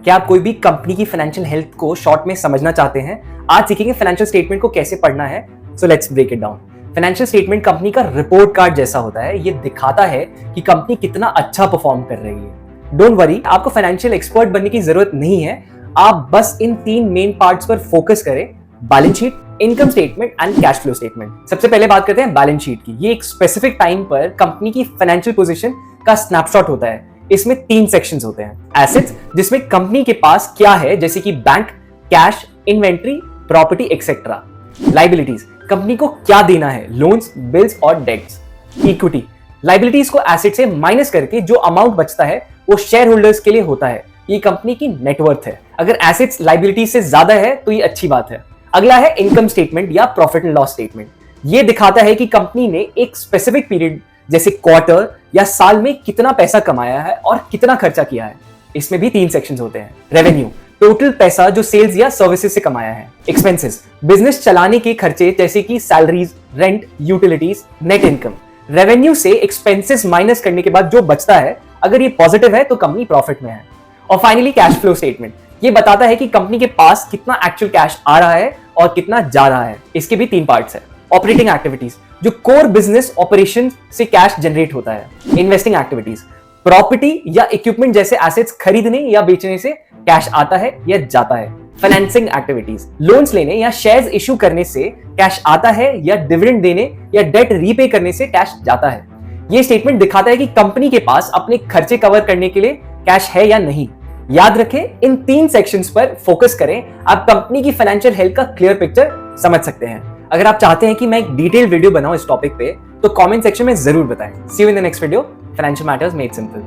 क्या आप कोई भी कंपनी की फाइनेंशियल हेल्थ को शॉर्ट में समझना चाहते हैं? आज सीखेंगे फाइनेंशियल स्टेटमेंट को कैसे पढ़ना है। So let's break it down. Financial statement company का रिपोर्ट कार्ड जैसा होता है। ये दिखाता है कि कंपनी कितना अच्छा परफॉर्म कर रही है। डोंट वरी, आपको फाइनेंशियल एक्सपर्ट बनने की जरूरत नहीं है। आप बस इन 3 मेन पार्ट्स पर फोकस करें: balance sheet, income statement and cash flow statement. सबसे पहले बात करते हैं बैलेंस शीट की। ये एक स्पेसिफिक टाइम पर कंपनी की फाइनेंशियल पोजीशन का स्नैपशॉट होता है। इसमें 3 सेक्शंस होते हैं। एसेट्स, जिसमें कंपनी के पास क्या है, जैसे कि bank, cash, inventory, property etcetera. Liabilities, company को क्या देना है, लोन्स, बिल्स और डेट्स। इक्विटी, लायबिलिटीज को एसेट से माइनस करके जो अमाउंट बचता है वो शेयर होल्डर्स के लिए होता है। ये कंपनी की नेटवर्थ है। अगर एसेट्स लायबिलिटीज से ज्यादा है तो ये अच्छी बात है। अगला है इनकम स्टेटमेंट या प्रॉफिट एंड लॉस स्टेटमेंट। ये दिखाता है कि कंपनी ने एक स्पेसिफिक पीरियड जैसे क्वार्टर या साल में कितना पैसा कमाया है और कितना खर्चा किया है। इसमें भी 3 सेक्शंस होते हैं। रेवेन्यू, टोटल पैसा जो सेल्स या सर्विसेज से कमाया है। एक्सपेंसेस, बिजनेस चलाने के खर्चे जैसे कि salaries, rent, utilities. Net income, revenue से एक्सपेंसेस माइनस करने के बाद जो बचता है, अगर ये पॉजिटिव है तो कंपनी प्रॉफिट में है। और फाइनली कैश फ्लो स्टेटमेंट, ये बताता है कि कंपनी के पास कितना एक्चुअल कैश आ रहा है और कितना जा रहा है। इसके भी 3 पार्ट्स है। ऑपरेटिंग एक्टिविटीज, जो कोर बिजनेस ऑपरेशन से कैश जनरेट होता है। इन्वेस्टिंग एक्टिविटीज, प्रॉपर्टी या इक्विपमेंट जैसे एसेट्स खरीदने या बेचने से कैश आता है या जाता है। फाइनेंसिंग एक्टिविटीज, लोन्स लेने या शेयर्स इश्यू करने से कैश आता है या डिविडेंड देने या डेट रीपे करने से कैश जाता है। ये स्टेटमेंट दिखाता है कि कंपनी के पास अपने खर्चे कवर करने के लिए कैश है या नहीं। याद रखें, इन 3 सेक्शंस पर फोकस करें। आप कंपनी की फाइनेंशियल हेल्थ का क्लियर पिक्चर समझ सकते हैं। अगर आप चाहते हैं कि मैं एक डिटेल वीडियो बनाऊं इस टॉपिक पे, तो कमेंट सेक्शन में जरूर बताएं। See you in the next video. Financial matters made simple.